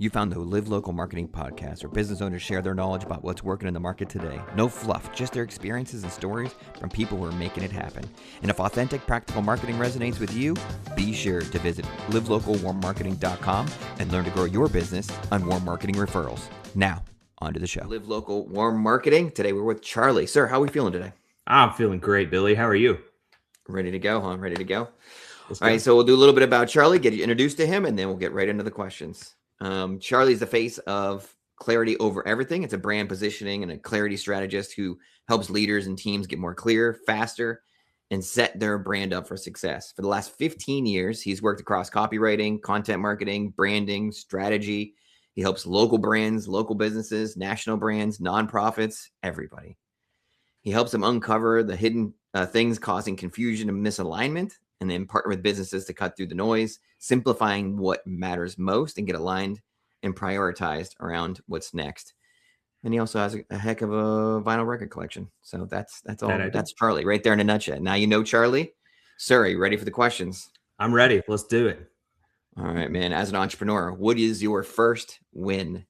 You found the Live Local Marketing Podcast, where business owners share their knowledge about what's working in the market today. No fluff, just their experiences and stories from people who are making it happen. And if authentic, practical marketing resonates with you, be sure to visit livelocalwarmmarketing.com and learn to grow your business on warm marketing referrals. Now, on to the show. Live Local Warm Marketing. Today we're with Charlie. Sir, how are we feeling today? I'm feeling great, Billy. How are you? Ready to go, huh? Ready to go. All right, so we'll do a little bit about Charlie, get you introduced to him, and then we'll get right into the questions. Charlie's the face of Clarity Over Everything. It's a brand positioning and a clarity strategist who helps leaders and teams get more clear, faster, and set their brand up for success. For the last 15 years, he's worked across copywriting, content marketing, branding, strategy. He helps local brands, local businesses, national brands, nonprofits, everybody. He helps them uncover the hidden things causing confusion and misalignment, and then partner with businesses to cut through the noise, simplifying what matters most and get aligned and prioritized around what's next. And he also has a heck of a vinyl record collection. So that's all. That's Charlie right there in a nutshell. Now you know Charlie. Sir, are you ready for the questions? I'm ready. Let's do it. All right, man. As an entrepreneur, what is your first win?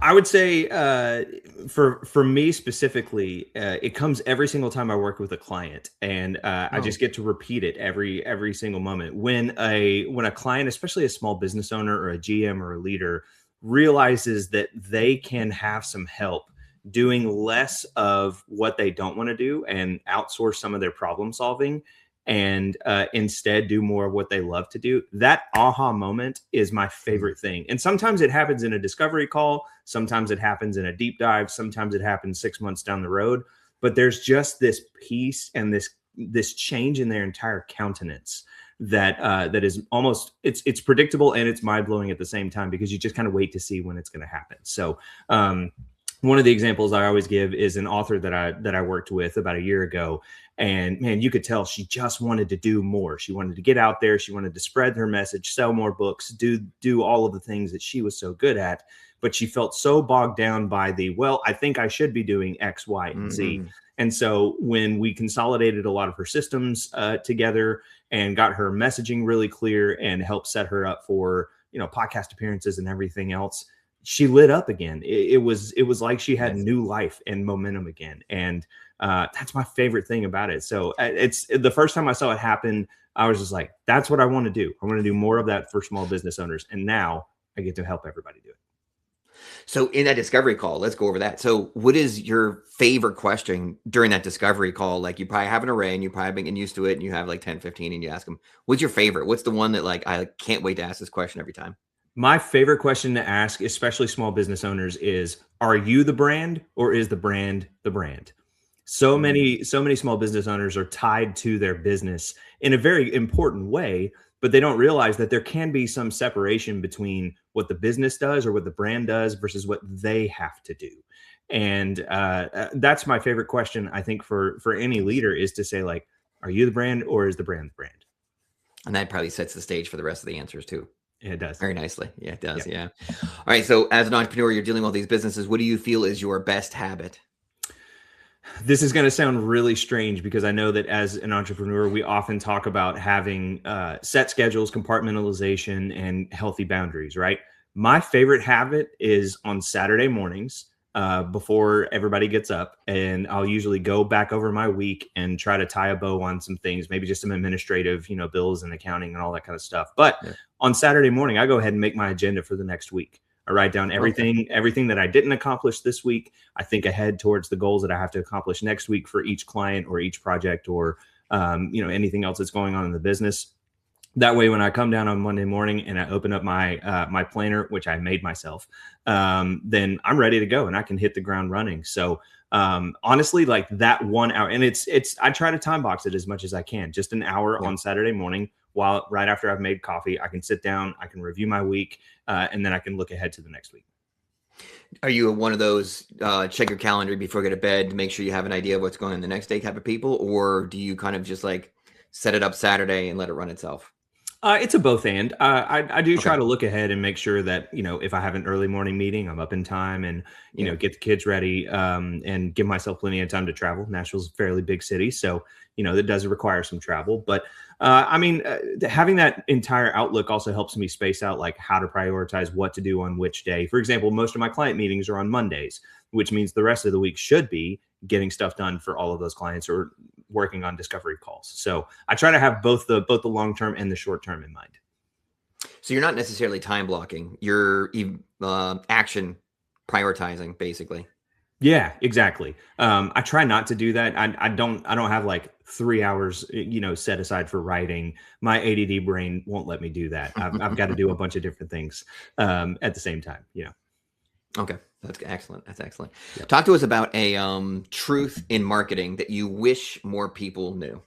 I would say for me specifically, it comes every single time I work with a client, and I just get to repeat it every single moment. When a client, especially a small business owner or a GM or a leader, realizes that they can have some help doing less of what they don't want to do and outsource some of their problem solving, and instead do more of what they love to do. That aha moment is my favorite thing. And sometimes it happens in a discovery call. Sometimes it happens in a deep dive. Sometimes it happens 6 months down the road. But there's just this peace and this change in their entire countenance that is almost, it's predictable and it's mind-blowing at the same time, because you just kind of wait to see when it's going to happen. So one of the examples I always give is an author that I worked with about a year ago. And man, you could tell she just wanted to do more. She wanted to get out there. She wanted to spread her message, sell more books, do all of the things that she was so good at. But she felt so bogged down by I think I should be doing X, Y, and Z. And so when we consolidated a lot of her systems together and got her messaging really clear and helped set her up for, podcast appearances and everything else, she lit up again. It was like she had new life and momentum again. And that's my favorite thing about it. So it's the first time I saw it happen, I was just like, that's what I want to do. I want to do more of that for small business owners. And now I get to help everybody do it. So in that discovery call, let's go over that. So what is your favorite question during that discovery call? Like, you probably have an array and you probably been getting used to it, and you have like 10, 15 and you ask them, what's your favorite? What's the one that I can't wait to ask this question every time? My favorite question to ask, especially small business owners, is, are you the brand or is the brand the brand? So many small business owners are tied to their business in a very important way, but they don't realize that there can be some separation between what the business does or what the brand does versus what they have to do. And that's my favorite question, I think, for any leader, is to say, like, are you the brand or is the brand the brand? And that probably sets the stage for the rest of the answers too. It does. Very nicely. Yeah, it does. Yeah. All right. So as an entrepreneur, you're dealing with all these businesses. What do you feel is your best habit? This is going to sound really strange, because I know that as an entrepreneur, we often talk about having set schedules, compartmentalization, and healthy boundaries, right? My favorite habit is on Saturday mornings before everybody gets up, and I'll usually go back over my week and try to tie a bow on some things, maybe just some administrative, bills and accounting and all that kind of stuff. But on Saturday morning, I go ahead and make my agenda for the next week. I write down everything that I didn't accomplish this week. I think ahead towards the goals that I have to accomplish next week for each client or each project or, anything else that's going on in the business. That way, when I come down on Monday morning and I open up my planner, which I made myself, then I'm ready to go and I can hit the ground running. So honestly, like that 1 hour, and I try to time box it as much as I can, just an hour on Saturday morning, while right after I've made coffee, I can sit down, I can review my week, and then I can look ahead to the next week. Are you one of those check your calendar before you go to bed to make sure you have an idea of what's going on the next day type of people? Or do you kind of just like set it up Saturday and let it run itself? It's a both and. I do try to look ahead and make sure that, if I have an early morning meeting, I'm up in time and, get the kids ready and give myself plenty of time to travel. Nashville's a fairly big city. So, that does require some travel. But having that entire outlook also helps me space out like how to prioritize what to do on which day. For example, most of my client meetings are on Mondays, which means the rest of the week should be getting stuff done for all of those clients or working on discovery calls. So I try to have both the long term and the short term in mind. So you're not necessarily time blocking; you're action prioritizing, basically. Yeah, exactly. I try not to do that. I don't have like 3 hours, set aside for writing. My ADD brain won't let me do that. I've got to do a bunch of different things at the same time. Okay, that's excellent. That's excellent. Yep. Talk to us about a truth in marketing that you wish more people knew.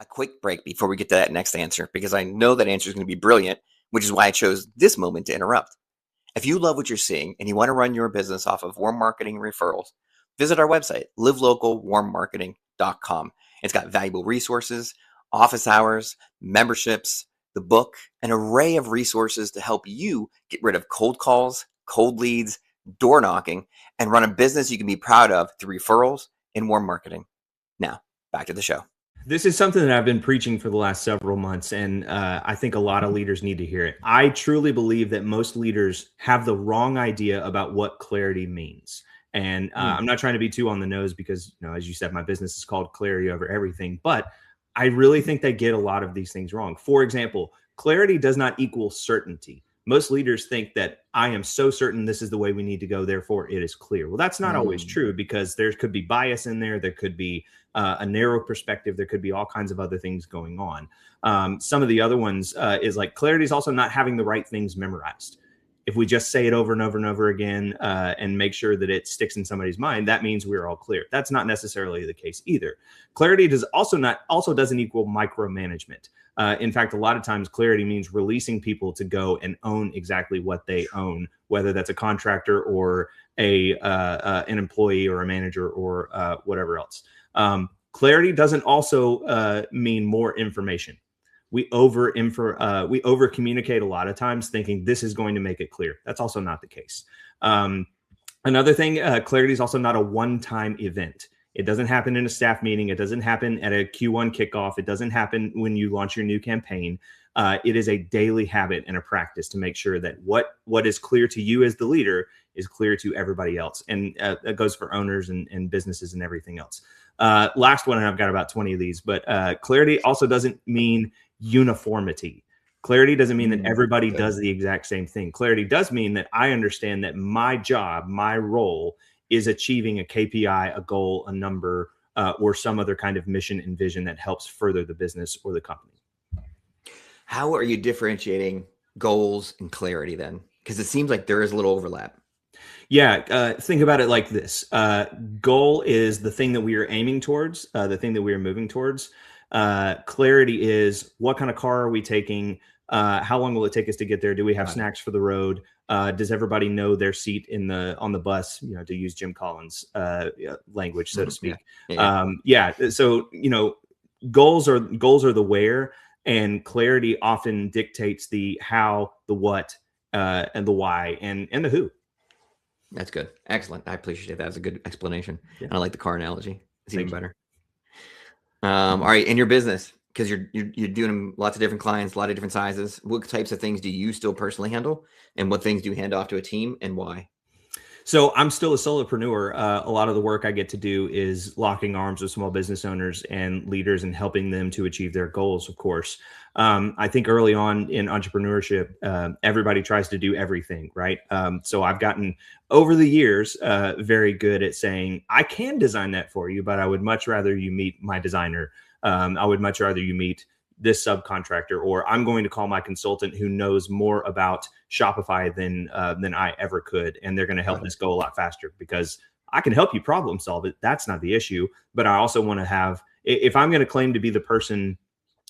A quick break before we get to that next answer, because I know that answer is going to be brilliant, which is why I chose this moment to interrupt. If you love what you're seeing and you want to run your business off of warm marketing referrals, visit our website, livelocalwarmmarketing.com. It's got valuable resources, office hours, memberships, the book, an array of resources to help you get rid of cold calls, cold leads, door knocking, and run a business you can be proud of through referrals and warm marketing. Now, back to the show. This is something that I've been preaching for the last several months, and I think a lot of leaders need to hear it. I truly believe that most leaders have the wrong idea about what clarity means. And I'm not trying to be too on the nose because, as you said, my business is called Clarity Over Everything. But I really think they get a lot of these things wrong. For example, clarity does not equal certainty. Most leaders think that I am so certain this is the way we need to go, therefore it is clear. Well, that's not always true, because there could be bias in there. There could be a narrow perspective. There could be all kinds of other things going on. Some of the other ones is like clarity is also not having the right things memorized. If we just say it over and over and over again and make sure that it sticks in somebody's mind, that means we're all clear. That's not necessarily the case either. Clarity doesn't equal micromanagement. In fact, a lot of times clarity means releasing people to go and own exactly what they own, whether that's a contractor or an employee or a manager or whatever else. Clarity doesn't also mean more information. We over communicate a lot of times thinking this is going to make it clear. That's also not the case. Another thing, clarity is also not a one-time event. It doesn't happen in a staff meeting. It doesn't happen at a Q1 kickoff. It doesn't happen when you launch your new campaign. It is a daily habit and a practice to make sure that what is clear to you as the leader is clear to everybody else. And that goes for owners and businesses and everything else. Last one, and I've got about 20 of these, but clarity also doesn't mean uniformity. Clarity doesn't mean that everybody does the exact same thing. Clarity does mean that I understand that my job, my role is achieving a KPI, a goal, a number, or some other kind of mission and vision that helps further the business or the company. How are you differentiating goals and clarity then? Because it seems like there is a little overlap. Yeah, think about it like this. Goal is the thing that we are aiming towards, the thing that we are moving towards. Clarity is what kind of car are we taking? How long will it take us to get there? Do we have snacks for the road? Does everybody know their seat on the bus? To use Jim Collins' language, so to speak. So goals are the where, and clarity often dictates the how, the what, and the why, and the who. That's good. Excellent. I appreciate that. That was a good explanation. Yeah. And I like the car analogy. It's even better. All right. In your business, because you're doing lots of different clients, a lot of different sizes, what types of things do you still personally handle? And what things do you hand off to a team, and why? So I'm still a solopreneur. A lot of the work I get to do is locking arms with small business owners and leaders and helping them to achieve their goals, of course. I think early on in entrepreneurship, everybody tries to do everything, right? So I've gotten over the years very good at saying, I can design that for you, but I would much rather you meet my designer. I would much rather you meet this subcontractor, or I'm going to call my consultant who knows more about Shopify than I ever could. And they're going to help this go a lot faster, because I can help you problem solve it. That's not the issue. But I also want to have, if I'm going to claim to be the person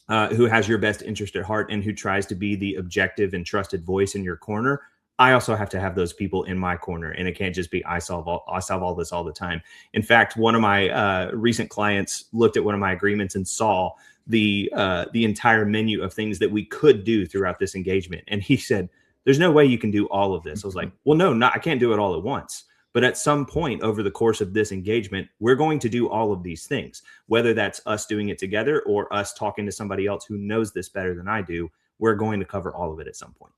who has your best interest at heart and who tries to be the objective and trusted voice in your corner, I also have to have those people in my corner. And it can't just be, I solve all this all the time. In fact, one of my recent clients looked at one of my agreements and saw the entire menu of things that we could do throughout this engagement. And he said, there's no way you can do all of this. I was like, well, no, I can't do it all at once. But at some point over the course of this engagement, we're going to do all of these things, whether that's us doing it together or us talking to somebody else who knows this better than I do. We're going to cover all of it at some point.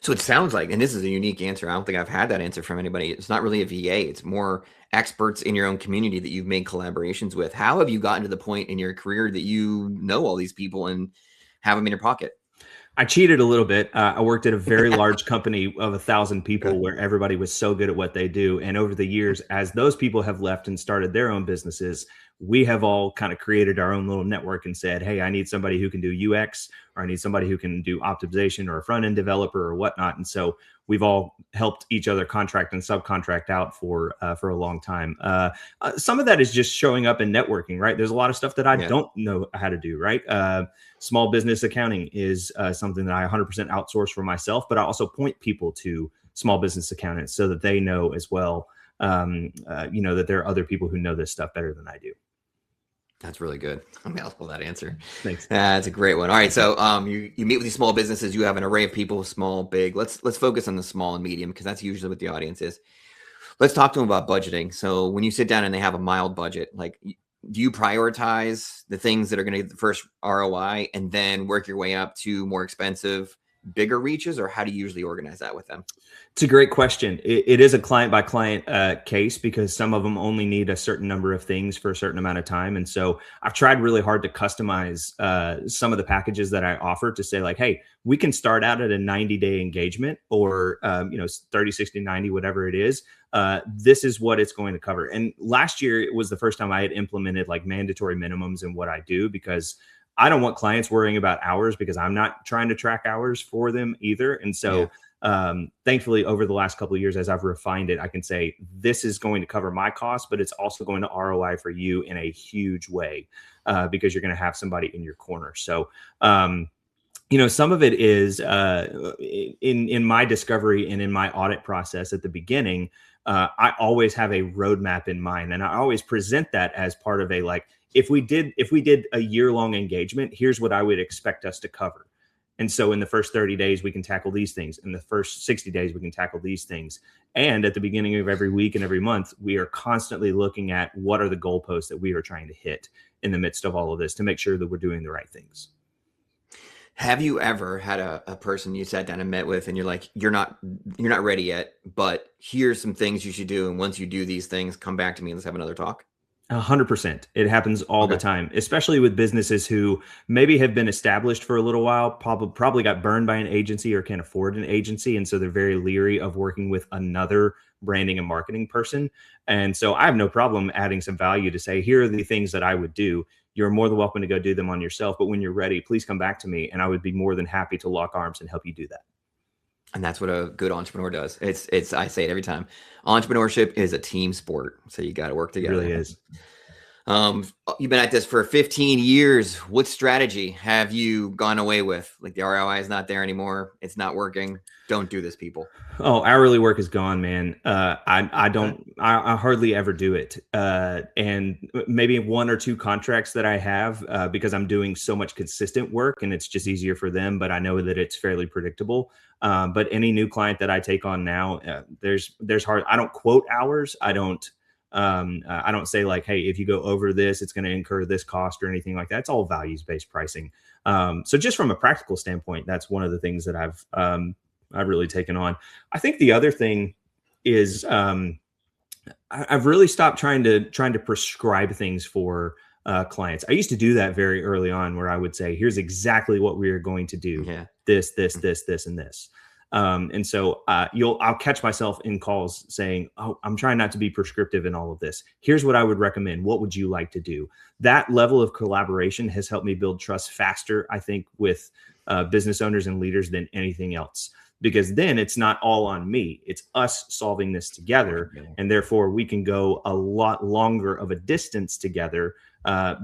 So it sounds like, and this is a unique answer, I don't think I've had that answer from anybody. It's not really a VA. It's more experts in your own community that you've made collaborations with. How have you gotten to the point in your career that you know all these people and have them in your pocket? I cheated a little bit. I worked at a very large company of 1,000 people where everybody was so good at what they do. And over the years, as those people have left and started their own businesses, we have all kind of created our own little network and said, hey, I need somebody who can do UX, or I need somebody who can do optimization, or a front end developer or whatnot. And so we've all helped each other contract and subcontract out for a long time. Some of that is just showing up and networking, right? There's a lot of stuff that I don't know how to do, right? Small business accounting is something that I 100% outsource for myself, but I also point people to small business accountants so that they know as well, that there are other people who know this stuff better than I do. That's really good. I mean, I'll pull that answer. Thanks. That's a great one. All right. So you meet with these small businesses. You have an array of people, small, big. Let's focus on the small and medium, because that's usually what the audience is. Let's talk to them about budgeting. So when you sit down and they have a mild budget, like, do you prioritize the things that are going to get the first ROI and then work your way up to more expensive, bigger reaches? Or how do you usually organize that with them? It's a great question. It is a client by client case, because some of them only need a certain number of things for a certain amount of time. And so I've tried really hard to customize some of the packages that I offer to say, like, hey, we can start out at a 90-day engagement, or 30, 60, 90, whatever it is. This is what it's going to cover. And last year, it was the first time I had implemented like mandatory minimums in what I do, because I don't want clients worrying about hours, because I'm not trying to track hours for them either. And so thankfully, over the last couple of years, as I've refined it, I can say this is going to cover my costs, but it's also going to ROI for you in a huge way, because you're going to have somebody in your corner. So, some of it is in my discovery and in my audit process at the beginning. I always have a roadmap in mind, and I always present that as part of a, like, if we did a year-long engagement, here's what I would expect us to cover. And so in the first 30 days, we can tackle these things. In the first 60 days, we can tackle these things. And at the beginning of every week and every month, we are constantly looking at what are the goalposts that we are trying to hit in the midst of all of this to make sure that we're doing the right things. Have you ever had a person you sat down and met with, and you're like, you're not ready yet, but here's some things you should do, and once you do these things, come back to me and let's have another talk? 100%. It happens all the time, especially with businesses who maybe have been established for a little while, probably got burned by an agency or can't afford an agency. And so they're very leery of working with another branding and marketing person. And so I have no problem adding some value to say, here are the things that I would do. You're more than welcome to go do them on yourself. But when you're ready, please come back to me, and I would be more than happy to lock arms and help you do that. And that's what a good entrepreneur does. It's I say it every time. Entrepreneurship is a team sport. So you got to work together. It really is. You've been at this for 15 years. What strategy have you gone away with? Like, the ROI is not there anymore. It's not working. Don't do this, people. Oh, hourly work is gone, man. I hardly ever do it. And maybe one or two contracts that I have, because I'm doing so much consistent work and it's just easier for them, but I know that it's fairly predictable. But any new client that I take on now, there's hard. I don't quote hours. I don't say like, hey, if you go over this, it's going to incur this cost or anything like that. It's all values-based pricing. So just from a practical standpoint, that's one of the things that I've really taken on. I think the other thing is I've really stopped trying to prescribe things for clients. I used to do that very early on, where I would say, here's exactly what we are going to do. Yeah. This, and this. And so I'll catch myself in calls saying, oh, I'm trying not to be prescriptive in all of this. Here's what I would recommend. What would you like to do? That level of collaboration has helped me build trust faster, I think, with business owners and leaders than anything else. Because then it's not all on me. It's us solving this together. And therefore we can go a lot longer of a distance together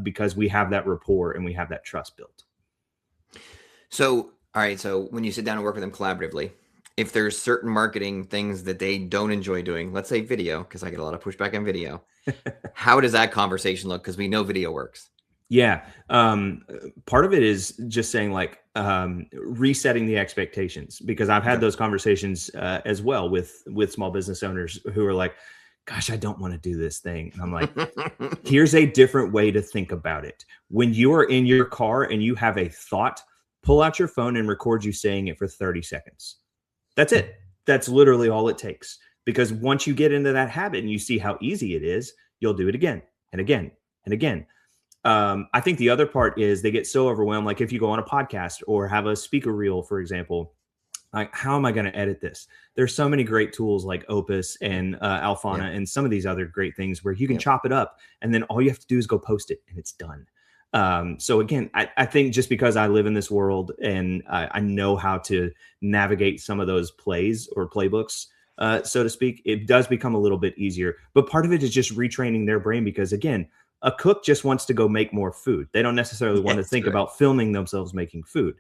because we have that rapport and we have that trust built. So, all right. So when you sit down and work with them collaboratively, if there's certain marketing things that they don't enjoy doing, let's say video, because I get a lot of pushback on video, how does that conversation look? Because we know video works. Yeah. Part of it is just saying like resetting the expectations, because I've had those conversations as well with small business owners who are like, gosh, I don't want to do this thing. And I'm like, here's a different way to think about it. When you are in your car and you have a thought, pull out your phone and record you saying it for 30 seconds. That's it. That's literally all it takes. Because once you get into that habit and you see how easy it is, you'll do it again and again and again. I think the other part is they get so overwhelmed. Like if you go on a podcast or have a speaker reel, for example, like how am I going to edit this? There's so many great tools like Opus and Alphana and some of these other great things where you can chop it up and then all you have to do is go post it and it's done. So again, I think just because I live in this world and I know how to navigate some of those plays or playbooks, so to speak, it does become a little bit easier. But part of it is just retraining their brain, because again, a cook just wants to go make more food. They don't necessarily want to think about filming themselves making food.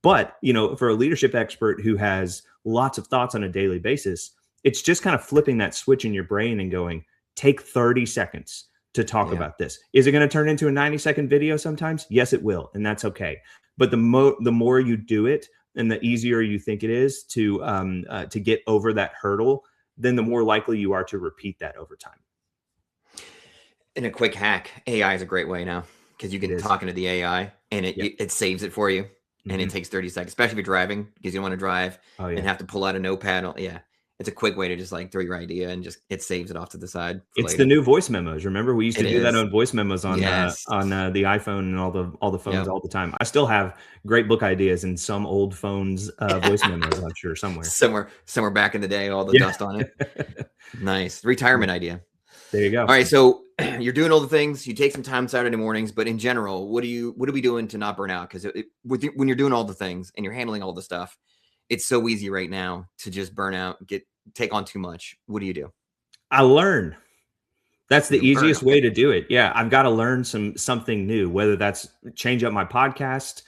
But, you know, for a leadership expert who has lots of thoughts on a daily basis, it's just kind of flipping that switch in your brain and going, take 30 seconds to talk about this. Is it going to turn into a 90-second video sometimes? Yes, it will. And that's okay. But the more you do it and the easier you think it is to get over that hurdle, then the more likely you are to repeat that over time. And a quick hack, AI is a great way now, because you can talk into the AI and it saves it for you. And it takes 30 seconds, especially if you're driving, because you don't want to drive and have to pull out a notepad. It's a quick way to just like throw your idea and just it saves it off to the side. It's later. The new voice memos. Remember, we used to do that on voice memos on the iPhone and all the phones all the time. I still have great book ideas in some old phones voice memos. I'm sure somewhere back in the day, all the dust on it. Nice retirement idea. There you go. All right, so you're doing all the things. You take some time Saturday mornings, but in general, what are we doing to not burn out? Because when you're doing all the things and you're handling all the stuff, it's so easy right now to just burn out, take on too much. What do you do? I learn. That's the easiest way to do it. Yeah, I've got to learn something new, whether that's change up my podcast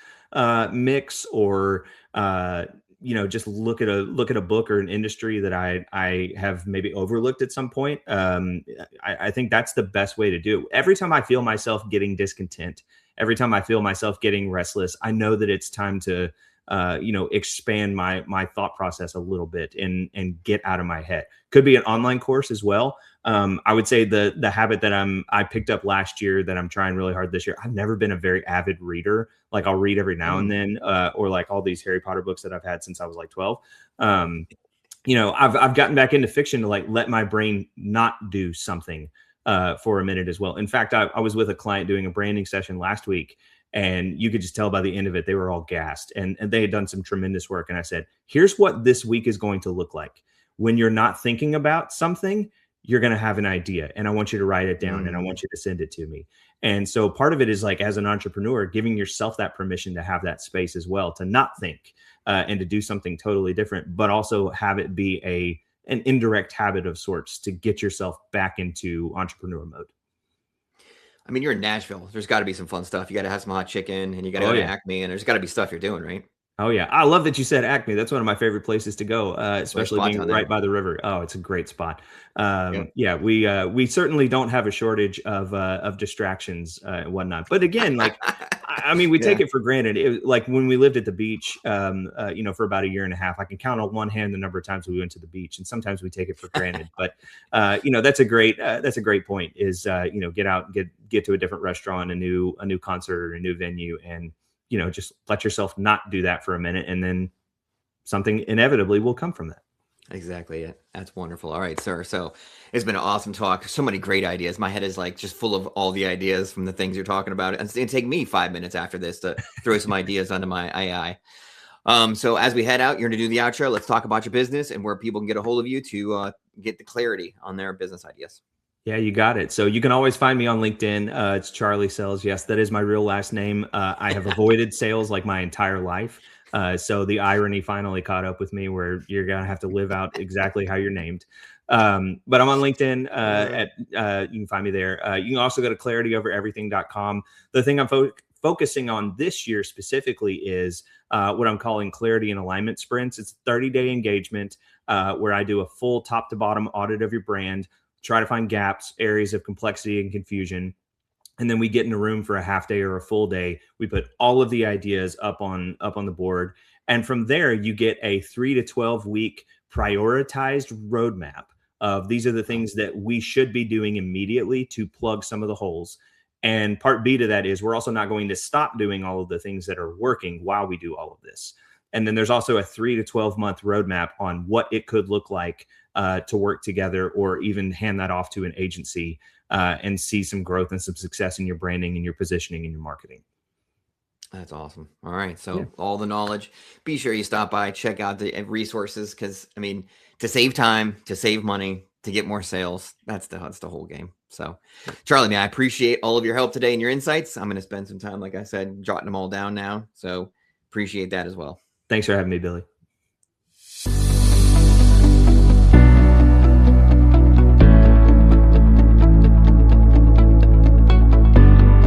mix or just look at a book or an industry that I have maybe overlooked at some point. I think that's the best way to do it. Every time I feel myself getting discontent, every time I feel myself getting restless, I know that it's time to expand my thought process a little bit and get out of my head. Could be an online course as well. I would say the habit that I picked up last year that I'm trying really hard this year. I've never been a very avid reader. Like I'll read every now and then, or like all these Harry Potter books that I've had since I was like 12. I've gotten back into fiction to like let my brain not do something for a minute as well. In fact, I was with a client doing a branding session last week, and you could just tell by the end of it, they were all gassed and they had done some tremendous work. And I said, here's what this week is going to look like. When you're not thinking about something, you're going to have an idea, and I want you to write it down and I want you to send it to me. And so part of it is like, as an entrepreneur, giving yourself that permission to have that space as well, to not think and to do something totally different, but also have it be an indirect habit of sorts to get yourself back into entrepreneur mode. I mean, you're in Nashville. There's got to be some fun stuff. You got to have some hot chicken, and you got to go to Acme, and there's got to be stuff you're doing, right? Oh, yeah. I love that you said Acme. That's one of my favorite places to go, especially being right by the river. Oh, it's a great spot. We certainly don't have a shortage of distractions and whatnot. But again, like, I mean, we take it for granted. Like when we lived at the beach, for about a year and a half, I can count on one hand the number of times we went to the beach, and sometimes we take it for granted. But that's a great point. Is get out, get to a different restaurant, a new concert, or a new venue, and just let yourself not do that for a minute, and then something inevitably will come from that. Exactly. That's wonderful. All right, sir. So it's been an awesome talk. So many great ideas. My head is like just full of all the ideas from the things you're talking about. And it's going to take me 5 minutes after this to throw some ideas onto my AI. So as we head out, you're going to do the outro. Let's talk about your business and where people can get a hold of you to get the clarity on their business ideas. Yeah, you got it. So you can always find me on LinkedIn. It's Charlie Sells. Yes, that is my real last name. I have avoided sales like my entire life. So the irony finally caught up with me, where you're going to have to live out exactly how you're named. But I'm on LinkedIn. You can find me there. You can also go to clarityovereverything.com. The thing I'm focusing on this year specifically is what I'm calling clarity and alignment sprints. It's a 30-day engagement where I do a full top to bottom audit of your brand, try to find gaps, areas of complexity and confusion, and then we get in a room for a half day or a full day. We put all of the ideas up on the board, and from there you get a 3 to 12 week prioritized roadmap of these are the things that we should be doing immediately to plug some of the holes. And part B to that is we're also not going to stop doing all of the things that are working while we do all of this. And then there's also a 3 to 12 month roadmap on what it could look like to work together, or even hand that off to an agency and see some growth and some success in your branding and your positioning and your marketing. That's awesome. All right. So all the knowledge, be sure you stop by, check out the resources. Cause I mean, to save time, to save money, to get more sales, that's the whole game. So Charlie, man, I appreciate all of your help today and your insights. I'm going to spend some time, like I said, jotting them all down now. So appreciate that as well. Thanks for having me, Billy.